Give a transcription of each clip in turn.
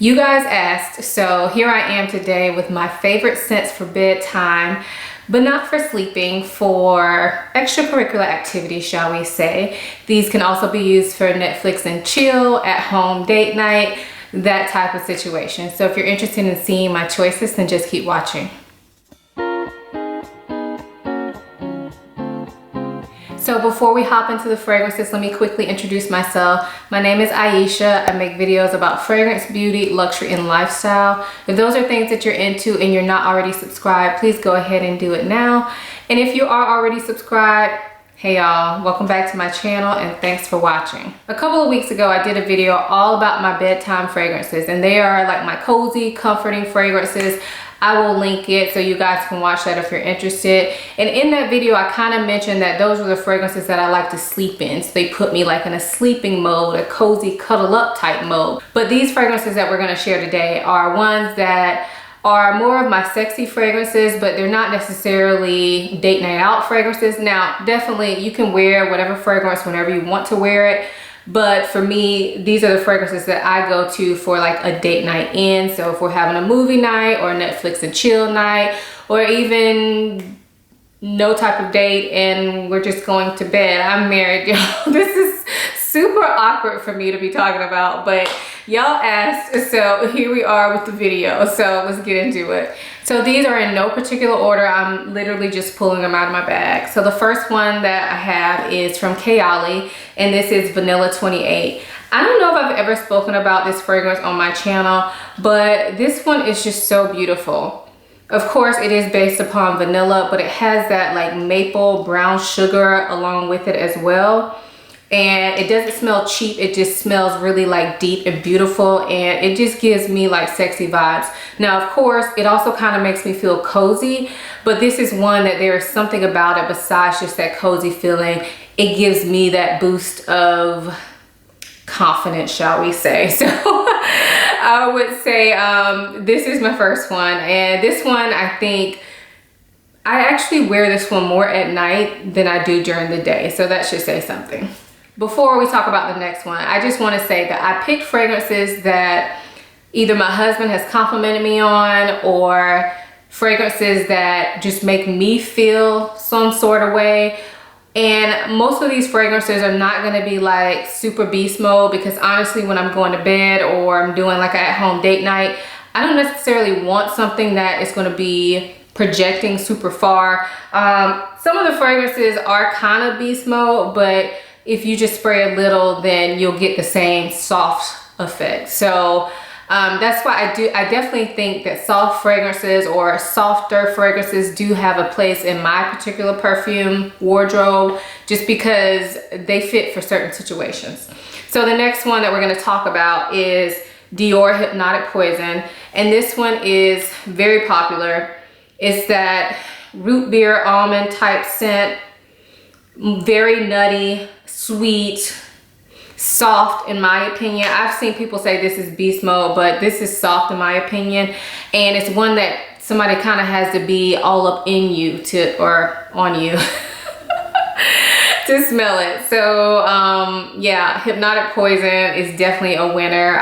You guys asked, so here I am today with my favorite scents for bedtime, but not for sleeping, for extracurricular activities, shall we say. These can also be used for Netflix and chill, at home date night, that type of situation. So if you're interested in seeing my choices, then just keep watching. So before we hop into the fragrances, let me quickly introduce myself. My name is Ayesha. I make videos about fragrance, beauty, luxury, and lifestyle. If those are things that you're into and you're not already subscribed, please go ahead and do it now. And if you are already subscribed, hey y'all, welcome back to my channel and thanks for watching. A couple of weeks ago, I did a video all about my bedtime fragrances, and they are like my cozy, comforting fragrances. I will link it so you guys can watch that if you're interested. And in that video, I kind of mentioned that those were the fragrances that I like to sleep in. So they put me like in a sleeping mode, a cozy cuddle up type mode. But these fragrances that we're gonna share today are ones that are more of my sexy fragrances, but they're not necessarily date night out fragrances. Now, definitely you can wear whatever fragrance whenever you want to wear it. But for me, these are the fragrances that I go to for like a date night in. So if we're having a movie night or Netflix and chill night, or even no type of date and we're just going to bed. I'm married, y'all. This is super awkward for me to be talking about, but y'all asked, so here we are with the video. So let's get into it. So these are in no particular order. I'm literally just pulling them out of my bag. So the first one that I have is from cacao, and this is Vanilla 28. I don't know if I've ever spoken about this fragrance on my channel, but this one is just so beautiful. Of course, it is based upon vanilla, but it has that like maple brown sugar along with it as well. And it doesn't smell cheap. It just smells really like deep and beautiful, and it just gives me like sexy vibes. Now, of course, it also kind of makes me feel cozy, but this is one that there is something about it besides just that cozy feeling. It gives me that boost of confidence, shall we say. So I would say this is my first one, and this one I think I actually wear this one more at night than I do during the day, so that should say something. Before we talk about the next one, I just want to say that I picked fragrances that either my husband has complimented me on, or fragrances that just make me feel some sort of way. And most of these fragrances are not going to be like super beast mode, because honestly, when I'm going to bed or I'm doing like an at-home date night, I don't necessarily want something that is going to be projecting super far. Some of the fragrances are kind of beast mode, but if you just spray a little, then you'll get the same soft effect. So that's why I definitely think that soft fragrances or softer fragrances do have a place in my particular perfume wardrobe, just because they fit for certain situations. So the next one that we're going to talk about is Dior Hypnotic Poison, and this one is very popular. It's that root beer almond type scent, very nutty, sweet, soft in my opinion. I've seen people say this is beast mode, but this is soft in my opinion, and it's one that somebody kind of has to be all up in you to, or on you to smell it. So yeah, Hypnotic Poison is definitely a winner,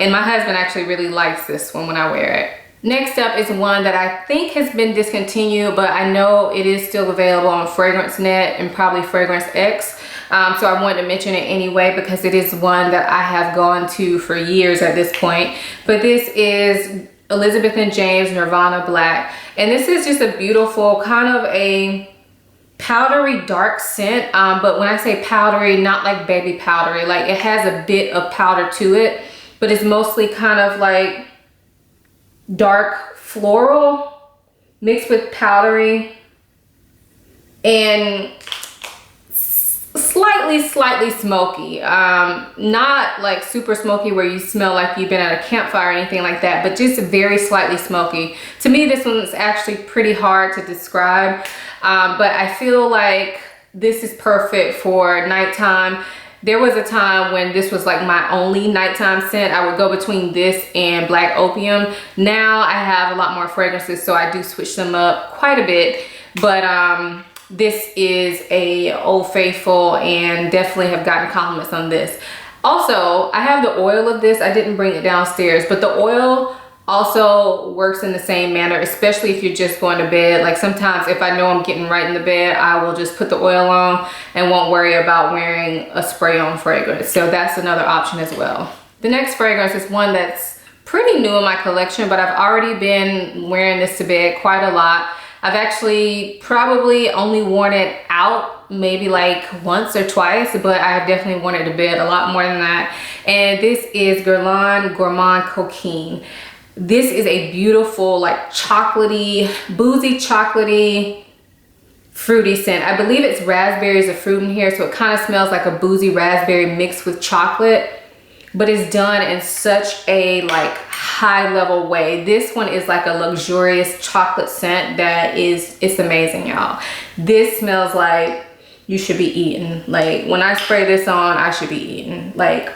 and my husband actually really likes this one when I wear it. Next up is one that I think has been discontinued, but I know it is still available on Fragrance Net and probably Fragrance X. So I wanted to mention it anyway, because it is one that I have gone to for years at this point. But this is Elizabeth & James Nirvana Black. And this is just a beautiful kind of a powdery dark scent. But when I say powdery, not like baby powdery, like it has a bit of powder to it, but it's mostly kind of like dark floral mixed with powdery, and slightly smoky. Not like super smoky where you smell like you've been at a campfire or anything like that, but just very slightly smoky. To me, this one is actually pretty hard to describe, but I feel like this is perfect for nighttime. There was a time when this was like my only nighttime scent. I would go between this and Black Opium. Now I have a lot more fragrances, so I do switch them up quite a bit. But this is a Old Faithful, and definitely have gotten compliments on this. Also, I have the oil of this. I didn't bring it downstairs, but the oil also works in the same manner, especially if you're just going to bed. Like sometimes if I know I'm getting right in the bed, I will just put the oil on and won't worry about wearing a spray-on fragrance. So that's another option as well. The next fragrance is one that's pretty new in my collection, but I've already been wearing this to bed quite a lot. I've actually probably only worn it out maybe like once or twice, but I've definitely worn it to bed a lot more than that. And this is Guerlain Gourmand Coquine. This is a beautiful, like chocolatey, boozy chocolatey, fruity scent. I believe it's raspberries of fruit in here, so it kind of smells like a boozy raspberry mixed with chocolate, but it's done in such a like high level way. This one is like a luxurious chocolate scent that it's amazing, y'all. This smells like you should be eating. Like when I spray this on, I should be eating. Like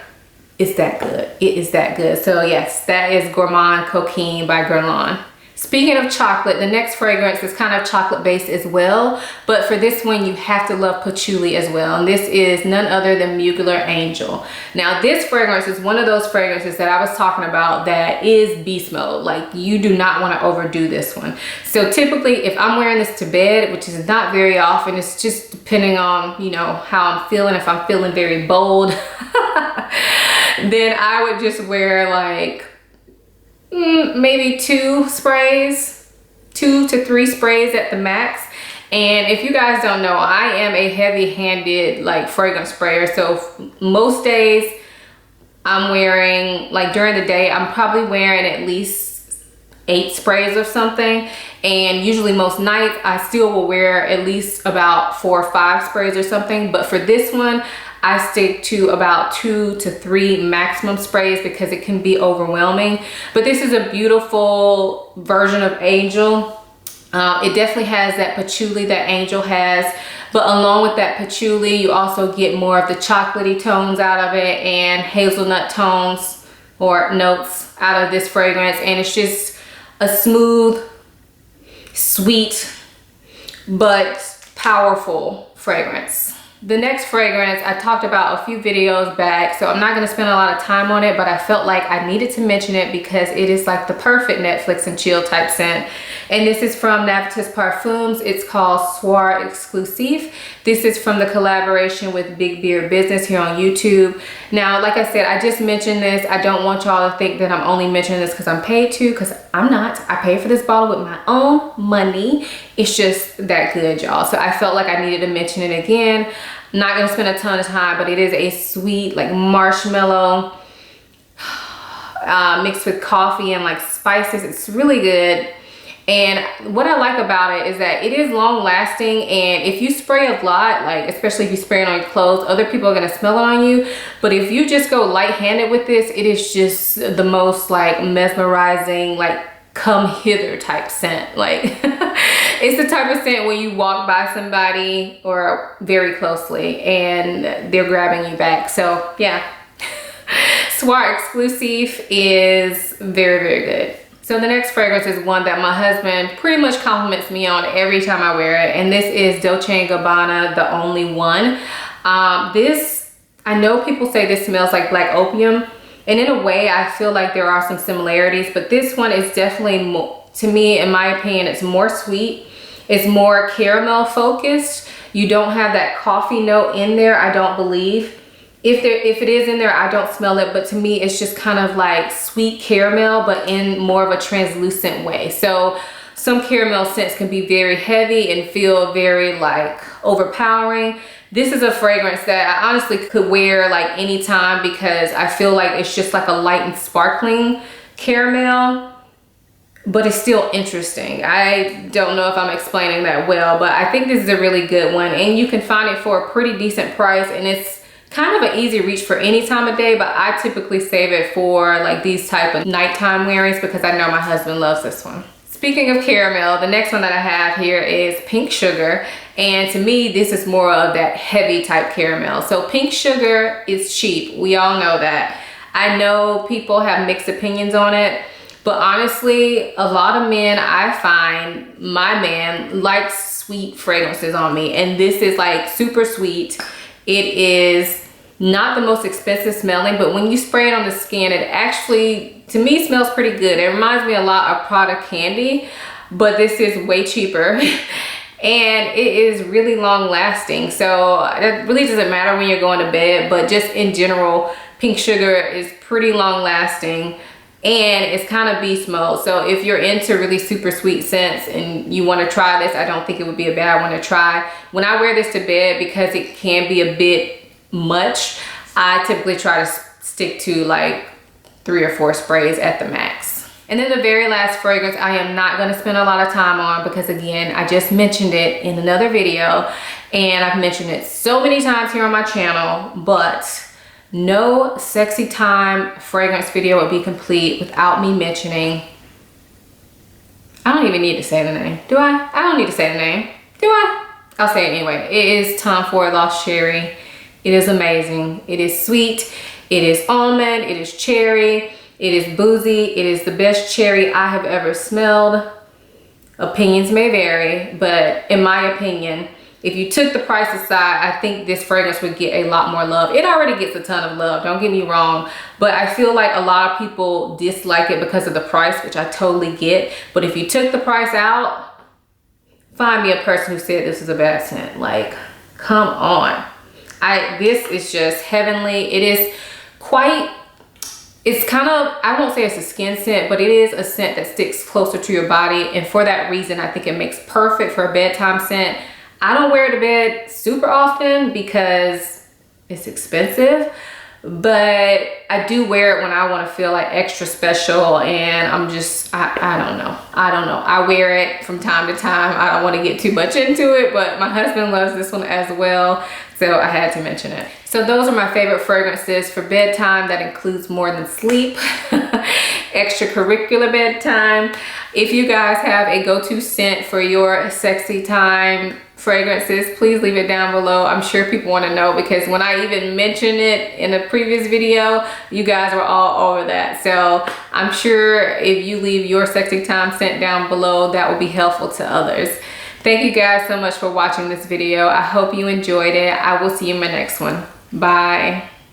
it's that good. It is that good. So yes, that is Gourmand Coquine by Guerlain. Speaking of chocolate, the next fragrance is kind of chocolate based as well, but for this one you have to love patchouli as well, and this is none other than Mugler Angel. Now this fragrance is one of those fragrances that I was talking about that is beast mode. Like you do not want to overdo this one. So typically if I'm wearing this to bed, which is not very often, it's just depending on, you know, how I'm feeling. If I'm feeling very bold, then I would just wear like maybe 2 to 3 sprays at the max. And if you guys don't know, I am a heavy-handed like fragrance sprayer, so most days I'm wearing, like during the day I'm probably wearing at least 8 sprays of something, and usually most nights I still will wear at least about 4 or 5 sprays or something. But for this one I stick to about 2 to 3 maximum sprays because it can be overwhelming. But this is a beautiful version of Angel. It definitely has that patchouli that Angel has, but along with that patchouli you also get more of the chocolatey tones out of it and hazelnut tones or notes out of this fragrance, and it's just a smooth, sweet, but powerful fragrance. The next fragrance I talked about a few videos back, so I'm not going to spend a lot of time on it, but I felt like I needed to mention it because it is like the perfect Netflix and chill type scent. And this is from Navitus Parfums. It's called Soir Exclusive. This is from the collaboration with Big Beard Business here on YouTube. Now, like I said, I just mentioned this. I don't want y'all to think that I'm only mentioning this because I'm paid to, because I'm not. I paid for this bottle with my own money. It's just that good, y'all. So I felt like I needed to mention it again. Not gonna spend a ton of time, but it is a sweet like marshmallow mixed with coffee and like spices. It's really good. And what I like about it is that it is long lasting, and if you spray a lot, like especially if you spray it on your clothes, other people are gonna smell it on you. But if you just go light-handed with this, it is just the most like mesmerizing, like come hither type scent. Like it's the type of scent when you walk by somebody or very closely and they're grabbing you back. So yeah, Soir Exclusive is very, very good. So the next fragrance is one that my husband pretty much compliments me on every time I wear it, and this is Dolce & Gabbana The Only One. This, I know people say this smells like black opium, and in a way I feel like there are some similarities, but this one is definitely more, to me, in my opinion, it's more sweet. It's more caramel focused. You don't have that coffee note in there, I don't believe. If it is in there, I don't smell it, but to me it's just kind of like sweet caramel, but in more of a translucent way. So some caramel scents can be very heavy and feel very like overpowering. This is a fragrance that I honestly could wear like anytime because I feel like it's just like a light and sparkling caramel, but it's still interesting. I don't know if I'm explaining that well, but I think this is a really good one, and you can find it for a pretty decent price, and it's kind of an easy reach for any time of day, but I typically save it for like these type of nighttime wearings because I know my husband loves this one. Speaking of caramel, the next one that I have here is Pink Sugar, and to me this is more of that heavy type caramel. So Pink Sugar is cheap, we all know that. I know people have mixed opinions on it, but honestly a lot of men, I find my man likes sweet fragrances on me, and this is like super sweet. It is not the most expensive smelling, but when you spray it on the skin, it actually, to me, smells pretty good. It reminds me a lot of Prada Candy, but this is way cheaper. And it is really long lasting. So it really doesn't matter when you're going to bed, but just in general, pink sugar is pretty long lasting and it's kind of beast mode. So if you're into really super sweet scents and you want to try this, I don't think it would be a bad one to try. When I wear this to bed, because it can be a bit much, I typically try to stick to like 3 or 4 sprays at the max. And then the very last fragrance I am not going to spend a lot of time on, because again, I just mentioned it in another video and I've mentioned it so many times here on my channel, but no sexy time fragrance video would be complete without me mentioning, I don't even need to say the name, do I? I don't need to say the name, do I? I'll say it anyway. It is Tom Ford Lost Cherry. It is amazing. It is sweet. It is almond. It is cherry. It is boozy. It is the best cherry I have ever smelled. Opinions may vary, but in my opinion, if you took the price aside, I think this fragrance would get a lot more love. It already gets a ton of love, don't get me wrong, but I feel like a lot of people dislike it because of the price, which I totally get. But if you took the price out, find me a person who said this is a bad scent. Like, come on. This is just heavenly. It is quite, it's kind of, I won't say it's a skin scent, but it is a scent that sticks closer to your body. And for that reason, I think it makes perfect for a bedtime scent. I don't wear it to bed super often because it's expensive, but I do wear it when I want to feel like extra special, and I'm just, I don't know. I wear it from time to time. I don't want to get too much into it, but my husband loves this one as well, so I had to mention it. So those are my favorite fragrances for bedtime. That includes more than sleep, extracurricular bedtime. If you guys have a go-to scent for your sexy time fragrances, please leave it down below. I'm sure people want to know, because when I even mentioned it in a previous video, you guys were all over that. So I'm sure if you leave your sexy time scent down below, that will be helpful to others. Thank you guys so much for watching this video. I hope you enjoyed it. I will see you in my next one. Bye.